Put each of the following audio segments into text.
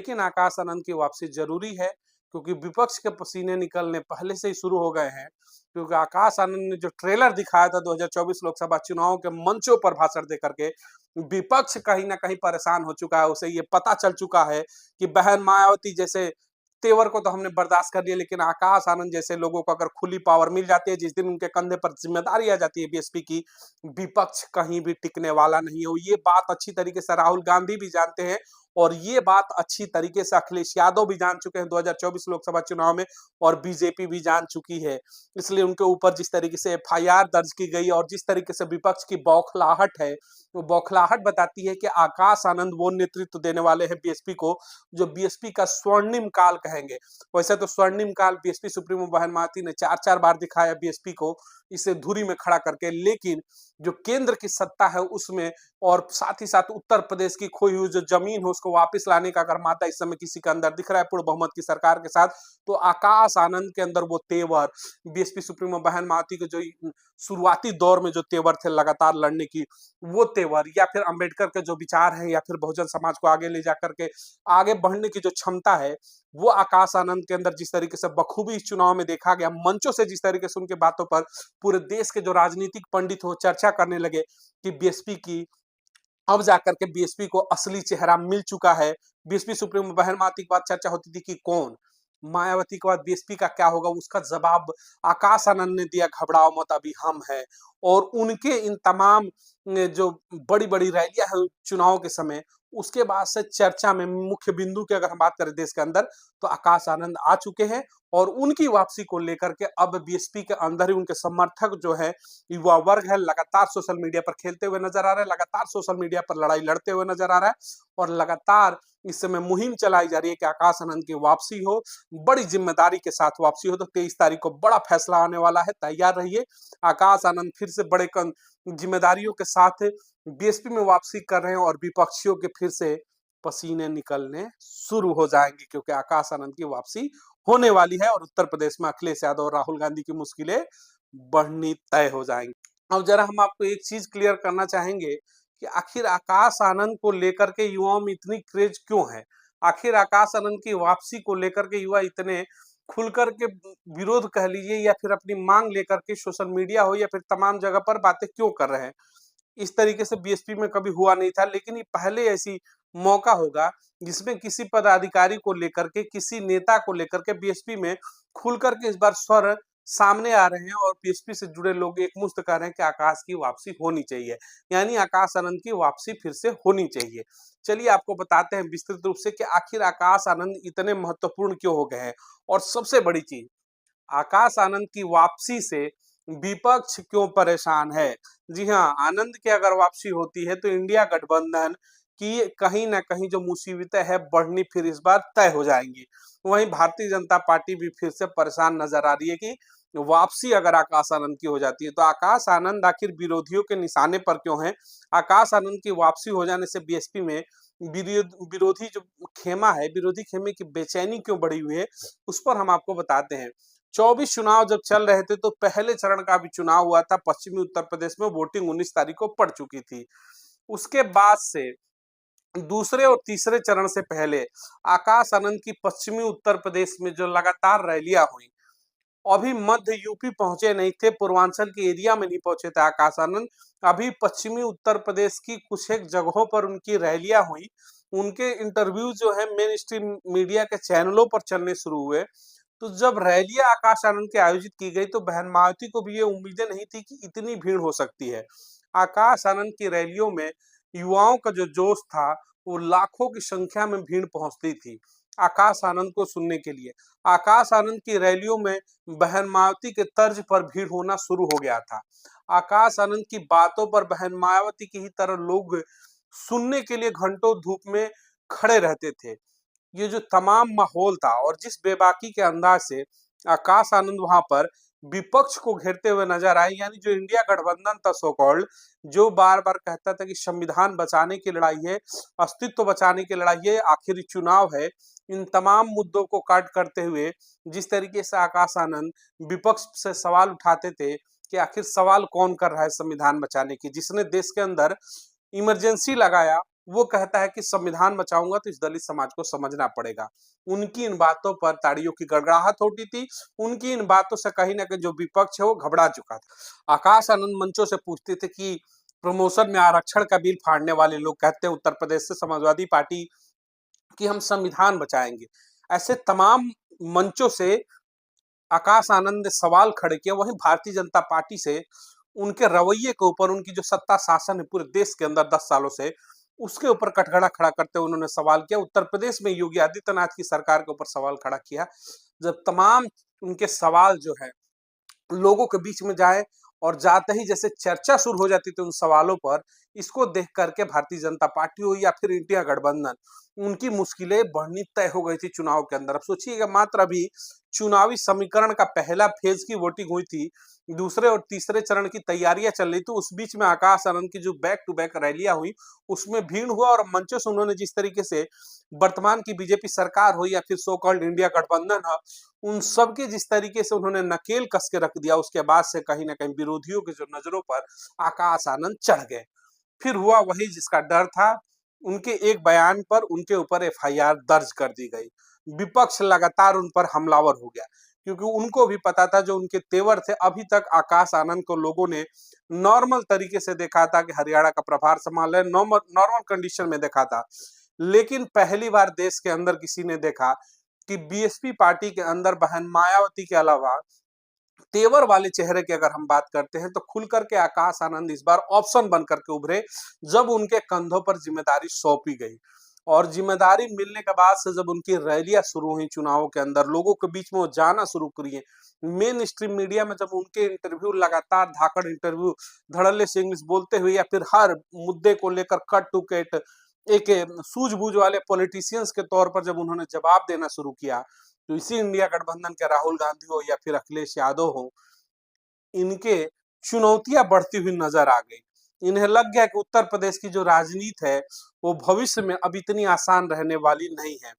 लेकिन आकाश आनंद की वापसी जरूरी है, क्योंकि विपक्ष के पसीने निकलने पहले से ही शुरू हो गए हैं। क्योंकि आकाश आनंद ने जो ट्रेलर दिखाया था 2024 लोकसभा चुनाव के मंचों पर भाषण दे करके, विपक्ष कहीं ना कहीं परेशान हो चुका है। उसे ये पता चल चुका है कि बहन मायावती जैसे तेवर को तो हमने बर्दाश्त कर लिया, लेकिन आकाश आनंद जैसे लोगों को अगर खुली पावर मिल जाती है, जिस दिन उनके कंधे पर जिम्मेदारी आ जाती है बीएसपी की, विपक्ष कहीं भी टिकने वाला नहीं है। ये बात अच्छी तरीके से राहुल गांधी भी जानते हैं, और ये बात अच्छी तरीके से अखिलेश यादव भी जान चुके हैं 2024 लोकसभा चुनाव में, और बीजेपी भी जान चुकी है। इसलिए उनके ऊपर जिस तरीके से एफआईआर दर्ज की गई और जिस तरीके से विपक्ष की बौखलाहट है, वो बौखलाहट बताती है कि आकाश आनंद वो नेतृत्व देने वाले हैं बीएसपी को, जो बीएसपी का स्वर्णिम काल कहेंगे। वैसे तो स्वर्णिम काल बीएसपी सुप्रीमो बहन मायावती ने 4-4 बार दिखाया बीएसपी को, इसे धुरी में खड़ा करके, लेकिन जो केंद्र की सत्ता है उसमें, और साथ ही साथ उत्तर प्रदेश की खोई हुई जो जमीन है उसको वापस लाने का अगर मादा इस समय किसी के अंदर दिख रहा है पूर्ण बहुमत की सरकार के साथ, तो आकाश आनंद के अंदर वो तेवर, बीएसपी सुप्रीमो बहन मायावती के जो शुरुआती दौर में जो तेवर थे लगातार लड़ने की, वो तेवर, या फिर अंबेडकर के जो विचार है, या फिर बहुजन समाज को आगे ले जाकर के आगे बढ़ने की जो क्षमता है, वो आकाश आनंद के अंदर जिस तरीके से बखूबी इस चुनाव में देखा गया, मंचों से जिस तरीके से उनके बातों पर पूरे देश के जो राजनीतिक पंडित हो चर्चा करने लगे कि बीएसपी की अब जाकर के बीएसपी को असली चेहरा मिल चुका है। बीएसपी सुप्रीमो बहन मायावती के बाद चर्चा होती थी कि कौन मायावती के बाद बीएसपी का क्या होगा, उसका जवाब आकाश आनंद ने दिया, घबराओ मत अभी हम हैं। और उनके इन तमाम जो बड़ी बड़ी रैलियां हैं चुनाव के समय, उसके बाद से चर्चा में मुख्य बिंदु की अगर हम बात करें देश के अंदर, तो आकाश आनंद आ चुके हैं। और उनकी वापसी को लेकर के अब बीएसपी के अंदर ही उनके समर्थक जो है, युवा वर्ग है, लगातार सोशल मीडिया पर खेलते हुए नजर आ रहा है, लगातार सोशल मीडिया पर लड़ाई लड़ते हुए नजर आ रहा है, और लगातार इस समय मुहिम चलाई जा रही है कि आकाश आनंद की वापसी हो, बड़ी जिम्मेदारी के साथ वापसी हो। तो 23 तारीख को बड़ा फैसला आने वाला है, तैयार रहिए। आकाश आनंद फिर से बड़े जिम्मेदारियों के साथ बीएसपी में वापसी कर रहे हैं, और विपक्षियों के फिर से पसीने निकलने शुरू हो जाएंगे, क्योंकि आकाश आनंद की वापसी होने वाली है, और उत्तर प्रदेश में अखिलेश यादव और राहुल गांधी की मुश्किलें बढ़नी तय हो जाएंगी। अब जरा हम आपको एक चीज क्लियर करना चाहेंगे कि आखिर आकाश आनंद को लेकर के युवाओं में इतनी क्रेज क्यों है। आखिर आकाश आनंद की वापसी को लेकर के युवा इतने खुलकर के विरोध कह लीजिए, या फिर अपनी मांग लेकर के सोशल मीडिया हो या फिर तमाम जगह पर बातें क्यों कर रहे हैं। इस तरीके से बीएसपी में कभी हुआ नहीं था, लेकिन ये पहले ऐसी मौका होगा जिसमें किसी पदाधिकारी को लेकर के, किसी नेता को लेकर के बीएसपी में खुलकर के इस बार स्वर सामने आ रहे हैं, और बीएसपी से जुड़े लोग एक मुश्त कह रहे हैं कि आकाश की वापसी होनी चाहिए, यानी आकाश आनंद की वापसी फिर से होनी चाहिए। चलिए आपको बताते हैं विस्तृत रूप से कि आखिर आकाश आनंद इतने महत्वपूर्ण क्यों हो गए हैं। और सबसे बड़ी चीज, आकाश आनंद की वापसी से विपक्ष क्यों परेशान है। जी हाँ, आनंद की अगर वापसी होती है तो इंडिया गठबंधन की कहीं ना कहीं जो मुसीबतें है बढ़नी फिर इस बार तय हो जाएंगी। वहीं भारतीय जनता पार्टी भी फिर से परेशान नजर आ रही है कि वापसी अगर आकाश आनंद की हो जाती है तो आकाश आनंद आखिर विरोधियों के निशाने पर क्यों है। आकाश आनंद की वापसी हो जाने से बीएसपी में विरोधी जो खेमा है, विरोधी खेमे की बेचैनी क्यों बढ़ी हुई है, उस पर हम आपको बताते हैं। 24 चुनाव जब चल रहे थे तो पहले चरण का भी चुनाव हुआ था पश्चिमी उत्तर प्रदेश में, वोटिंग 19 तारीख को पड़ चुकी थी। उसके बाद से दूसरे और तीसरे चरण से पहले आकाश आनंद की पश्चिमी उत्तर प्रदेश में जो लगातार रैलियां हुई, अभी मध्य यूपी पहुंचे नहीं थे, पूर्वांचल के एरिया में नहीं पहुंचे थे आकाश आनंद, अभी पश्चिमी उत्तर प्रदेश की कुछ एक जगहों पर उनकी रैलियां हुई। उनके इंटरव्यू जो है मेन स्ट्रीम मीडिया के चैनलों पर चलने शुरू हुए। तो जब रैलियां आकाश आनंद की आयोजित की गई तो बहन मायावती को भी ये उम्मीदें नहीं थी कि इतनी भीड़ हो सकती है। आकाश आनंद की रैलियों में युवाओं का जो जोश था, वो लाखों की संख्या में भीड़ पहुंचती थी आकाश आनंद को सुनने के लिए। आकाश आनंद की रैलियों में बहन मायावती के तर्ज पर भीड़ होना शुरू हो गया था। आकाश आनंद की बातों पर बहन मायावती की ही तरह लोग सुनने के लिए घंटों धूप में खड़े रहते थे। ये जो तमाम माहौल था और जिस बेबाकी के अंदाज से आकाश आनंद वहां पर विपक्ष को घेरते हुए नजर आए, यानी जो इंडिया गठबंधन था सो कॉल्ड, जो बार बार कहता था कि संविधान बचाने की लड़ाई है, अस्तित्व बचाने की लड़ाई है, आखिरी चुनाव है, इन तमाम मुद्दों को काट करते हुए जिस तरीके से आकाश आनंद विपक्ष से सवाल उठाते थे कि आखिर सवाल कौन कर रहा है संविधान बचाने की, जिसने देश के अंदर इमरजेंसी लगाया वो कहता है कि संविधान बचाऊंगा तो इस दलित समाज को समझना पड़ेगा। उनकी इन बातों पर ताड़ियों की गड़गड़ाहट होती थी। उनकी इन बातों से कहीं ना कहीं जो विपक्ष है वो घबरा चुका था। आकाश आनंद मंचों से पूछते थे कि प्रमोशन में आरक्षण का बिल फाड़ने वाले लोग कहते हैं उत्तर प्रदेश से समाजवादी पार्टी कि हम संविधान बचाएंगे। ऐसे तमाम मंचों से आकाश आनंद ने सवाल खड़े किए। वहीं भारतीय जनता पार्टी से उनके रवैये के ऊपर, उनकी जो सत्ता शासन है पूरे देश के अंदर 10 सालों से, उसके ऊपर कटघरा खड़ा करते हुए उन्होंने सवाल किया। उत्तर प्रदेश में योगी आदित्यनाथ की सरकार के ऊपर सवाल खड़ा किया। जब तमाम उनके सवाल जो है लोगों के बीच में जाए और जाते ही जैसे चर्चा शुरू हो जाती थी उन सवालों पर, इसको देख करके भारतीय जनता पार्टी हो या फिर इंडिया गठबंधन, उनकी मुश्किलें बढ़नी तय हो गई थी चुनाव के अंदर। अब सोचिएगा, मात्र अभी चुनावी समीकरण का पहला फेज की वोटिंग हुई थी, दूसरे और तीसरे चरण की तैयारियां चल रही थी। उस बीच में आकाश आनंद की जो बैक टू बैक रैलियां हुई उसमें भीड़ हुआ और मंचों से उन्होंने जिस तरीके से वर्तमान की बीजेपी सरकार हो या फिर सो कॉल्ड इंडिया गठबंधन हो, उन सब के जिस तरीके से उन्होंने नकेल कस के रख दिया, उसके बाद से कहीं ना कहीं विरोधियों की जो नजरों पर आकाश आनंद चढ़ गए। फिर हुआ वही जिसका डर था। उनके एक बयान पर उनके ऊपर एफआईआर दर्ज कर दी गई। विपक्ष लगातार उन पर हमलावर हो गया, क्योंकि उनको भी पता था जो उनके तेवर थे। अभी तक आकाश आनंद को लोगों ने नॉर्मल तरीके से देखा था कि हरियाणा का प्रभार संभाल रहे, नॉर्मल कंडीशन में देखा था। लेकिन पहली बार देश के अंदर किसी ने देखा कि बीएसपी पार्टी के अंदर बहन मायावती के अलावा तेवर वाले चेहरे की अगर हम बात करते हैं तो खुल करके आकाश आनंद इस बार ऑप्शन बन करके उभरे, जब उनके कंधों पर जिम्मेदारी सौंपी गई। और जिम्मेदारी मिलने के बाद से जब उनकी रैलियां शुरू हुई चुनावों के अंदर, लोगों के बीच में वो जाना शुरू करिए, मेन स्ट्रीम मीडिया में जब उनके इंटरव्यू लगातार धाकड़ इंटरव्यू, धड़ल्ले से इंग्लिश बोलते हुए या फिर हर मुद्दे को लेकर कट टू कट एक सूझबूझ वाले पॉलिटिशियंस के तौर पर जब उन्होंने जवाब देना शुरू किया, तो इसी इंडिया गठबंधन के राहुल गांधी हो या फिर अखिलेश यादव हो, इनके चुनौतियां बढ़ती हुई नजर आ गई। इन्हें लग गया कि उत्तर प्रदेश की जो राजनीति है वो भविष्य में अब इतनी आसान रहने वाली नहीं है।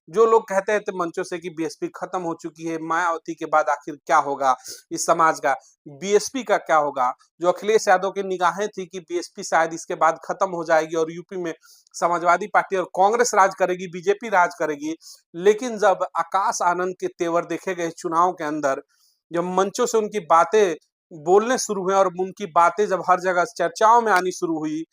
जो लोग कहते थे मंचों से कि बीएसपी खत्म हो चुकी है, मायावती के बाद आखिर क्या होगा इस समाज का, बीएसपी का क्या होगा, जो अखिलेश यादव की निगाहें थी कि बीएसपी शायद इसके बाद खत्म हो जाएगी और यूपी में समाजवादी पार्टी और कांग्रेस राज करेगी, बीजेपी राज करेगी। लेकिन जब आकाश आनंद के तेवर देखे गए चुनाव के अंदर, जब मंचों से उनकी बातें बोलने शुरू हुए और उनकी बातें जब हर जगह चर्चाओं में आनी शुरू हुई,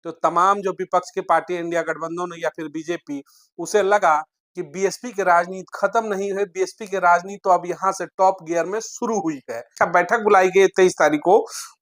तो तमाम जो विपक्ष की पार्टी इंडिया गठबंधन या फिर बीजेपी, उसे लगा कि बीएसपी की राजनीति खत्म नहीं है, बीएसपी की राजनीति तो अब यहाँ से टॉप गियर में शुरू हुई है। बैठक बुलाई गई 23 तारीख को,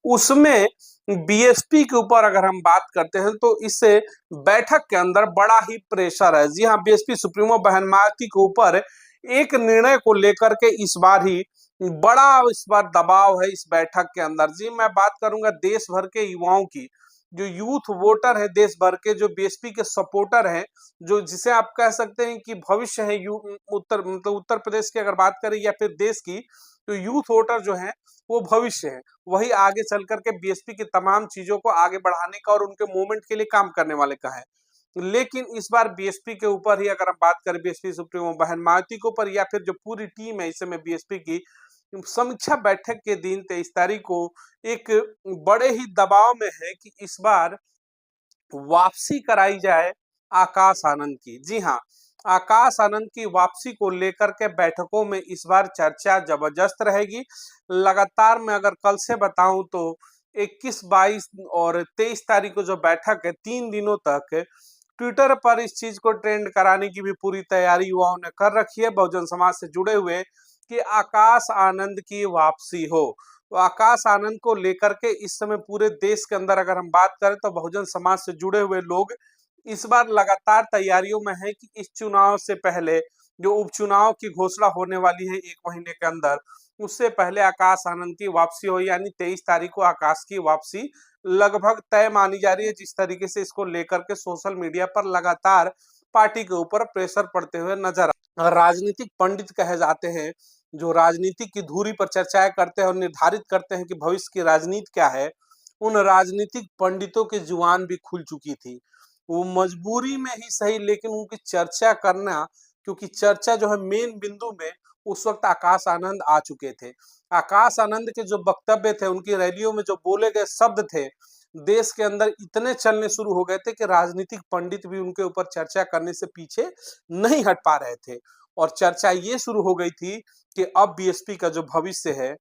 उसमें बीएसपी के ऊपर अगर हम बात करते हैं तो इस बैठक के अंदर बड़ा ही प्रेशर है। जी हाँ, बीएसपी सुप्रीमो बहन मायावती के ऊपर एक निर्णय को लेकर के इस बार ही बड़ा इस बार दबाव है इस बैठक के अंदर। जी, मैं बात करूंगा देश भर के युवाओं की, जो यूथ वोटर है देश भर के, जो बीएसपी के सपोर्टर हैं, जो जिसे आप कह सकते हैं कि भविष्य है उत्तर प्रदेश की अगर बात करें या फिर देश की, तो यूथ वोटर जो है वो भविष्य है। वही आगे चल करके बीएसपी की तमाम चीजों को आगे बढ़ाने का और उनके मूवमेंट के लिए काम करने वाले का है। लेकिन इस बार बीएसपी के ऊपर ही अगर हम बात करें, बीएसपी सुप्रीमो बहन मायावती के ऊपर या फिर जो पूरी टीम है इस समय बीएसपी की, समीक्षा बैठक के दिन 23 तारीख को एक बड़े ही दबाव में है कि इस बार वापसी कराई जाए आकाश आनंद की। जी हाँ, आकाश आनंद की वापसी को लेकर के बैठकों में इस बार चर्चा जबरदस्त रहेगी। लगातार मैं अगर कल से बताऊं तो 21, 22 और 23 तारीख को जो बैठक है, 3 दिनों तक ट्विटर पर इस चीज को ट्रेंड कराने की भी पूरी तैयारी युवाओं ने कर रखी है, बहुजन समाज से जुड़े हुए, कि आकाश आनंद की वापसी हो। तो आकाश आनंद को लेकर के इस समय पूरे देश के अंदर अगर हम बात करें तो बहुजन समाज से जुड़े हुए लोग इस बार लगातार तैयारियों में है कि इस चुनाव से पहले जो उपचुनाव की घोषणा होने वाली है 1 महीने के अंदर, उससे पहले आकाश आनंद की वापसी हो। यानी 23 तारीख को आकाश की वापसी लगभग तय मानी जा रही है। जिस तरीके से इसको लेकर के सोशल मीडिया पर लगातार पार्टी के ऊपर प्रेशर पड़ते हुए नजर आ, राजनीतिक पंडित कहे जाते हैं, जो राजनीति की धुरी पर चर्चाएं करते हैं और निर्धारित करते हैं कि भविष्य की राजनीति क्या है, उन राजनीतिक पंडितों की जुबान भी खुल चुकी थी। वो मजबूरी में ही सही, लेकिन उनकी चर्चा करना, क्योंकि चर्चा जो है मेन बिंदु में उस वक्त आकाश आनंद आ चुके थे। आकाश आनंद के जो वक्तव्य थे, उनकी रैलियों में जो बोले गए शब्द थे, देश के अंदर इतने चलने शुरू हो गए थे कि राजनीतिक पंडित भी उनके ऊपर चर्चा करने से पीछे नहीं हट पा रहे थे। और चर्चा ये शुरू हो गई थी कि अब बीएसपी का जो भविष्य है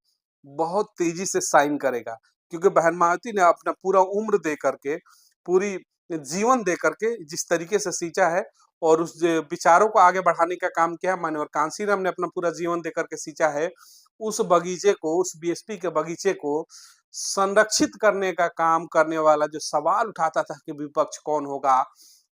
बहुत तेजी से शाइन करेगा, क्योंकि बहन मायावती ने अपना पूरा उम्र दे करके, पूरी जीवन दे करके जिस तरीके से सींचा है और उस विचारों को आगे बढ़ाने का काम किया है, माननीय कांशीराम ने अपना पूरा जीवन दे करके सींचा है, उस बगीचे को, उस बीएसपी के बगीचे को संरक्षित करने का काम करने वाला जो सवाल उठाता था कि विपक्ष कौन होगा,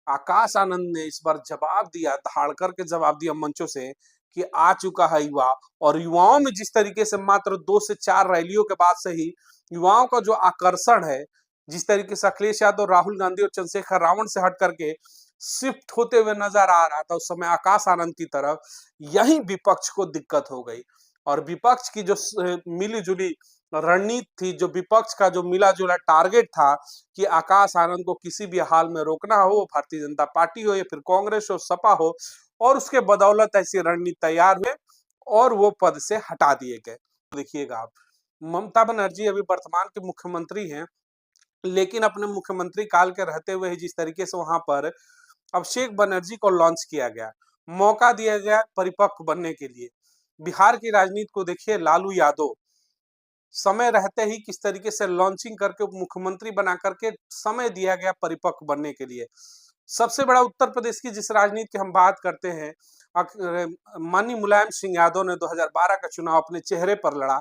आकाश आनंद ने इस बार जवाब दिया, धाड़ करके जवाब दिया मंचों से कि आ चुका है युवा। और युवाओं में जिस तरीके से मात्र 2 से 4 रैलियों के बाद से ही युवाओं का जो आकर्षण है, जिस तरीके से अखिलेश यादव, राहुल गांधी और चंद्रशेखर रावण से हट करके शिफ्ट होते हुए नजर आ रहा था उस समय आकाश आनंद की तरफ, यही विपक्ष को दिक्कत हो गई। और विपक्ष की जो मिली जुली रणनीति थी, जो विपक्ष का जो मिला जुला टारगेट था कि आकाश आनंद को किसी भी हाल में रोकना हो, भारतीय जनता पार्टी हो या फिर कांग्रेस हो, सपा हो, और उसके बदौलत ऐसी रणनीति तैयार हुए और वो पद से हटा दिए गए। देखिएगा आप, ममता बनर्जी अभी वर्तमान के मुख्यमंत्री हैं, लेकिन अपने मुख्यमंत्री काल के रहते हुए ही जिस तरीके से वहां पर अभिषेक बनर्जी को लॉन्च किया गया, मौका दिया गया परिपक्व बनने के लिए। बिहार की राजनीति को देखिए, लालू यादव समय रहते ही किस तरीके से लॉन्चिंग करके उप मुख्यमंत्री बना करके समय दिया गया परिपक्व बनने के लिए। सबसे बड़ा उत्तर प्रदेश की जिस राजनीति की हम बात करते हैं, माननीय मुलायम सिंह यादव ने 2012 का चुनाव अपने चेहरे पर लड़ा,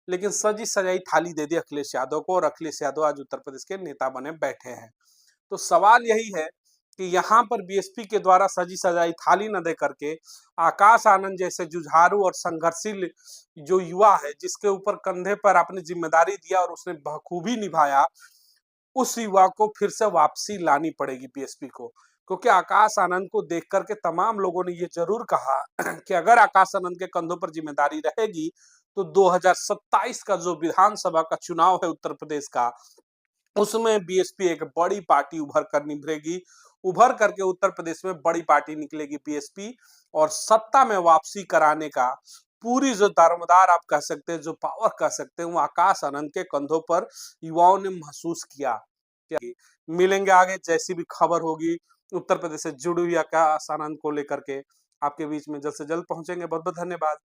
लेकिन सजी सजाई थाली दे दी अखिलेश यादव को, और अखिलेश यादव आज उत्तर प्रदेश के नेता बने बैठे हैं। तो सवाल यही है कि यहाँ पर बीएसपी के द्वारा सजी सजाई थाली न दे करके आकाश आनंद जैसे जुझारू और संघर्षशील जो युवा है, जिसके ऊपर कंधे पर आपने जिम्मेदारी दिया और उसने बखूबी निभाया, उस युवा को फिर से वापसी लानी पड़ेगी बीएसपी को। क्योंकि आकाश आनंद को देख करके तमाम लोगों ने ये जरूर कहा कि अगर आकाश आनंद के कंधों पर जिम्मेदारी रहेगी तो 2027 का जो विधानसभा का चुनाव है उत्तर प्रदेश का, उसमें बीएसपी एक बड़ी पार्टी उभर कर निभरेगी, उभर करके उत्तर प्रदेश में बड़ी पार्टी निकलेगी बीएसपी, और सत्ता में वापसी कराने का पूरी जो दारोमदार आप कह सकते हैं, जो पावर कह सकते हैं, वो आकाश आनंद के कंधों पर युवाओं ने महसूस किया। मिलेंगे आगे, जैसी भी खबर होगी उत्तर प्रदेश से जुड़ी हुई आकाश आनंद को लेकर के आपके बीच में जल्द से जल्द पहुंचेंगे। बहुत बहुत धन्यवाद।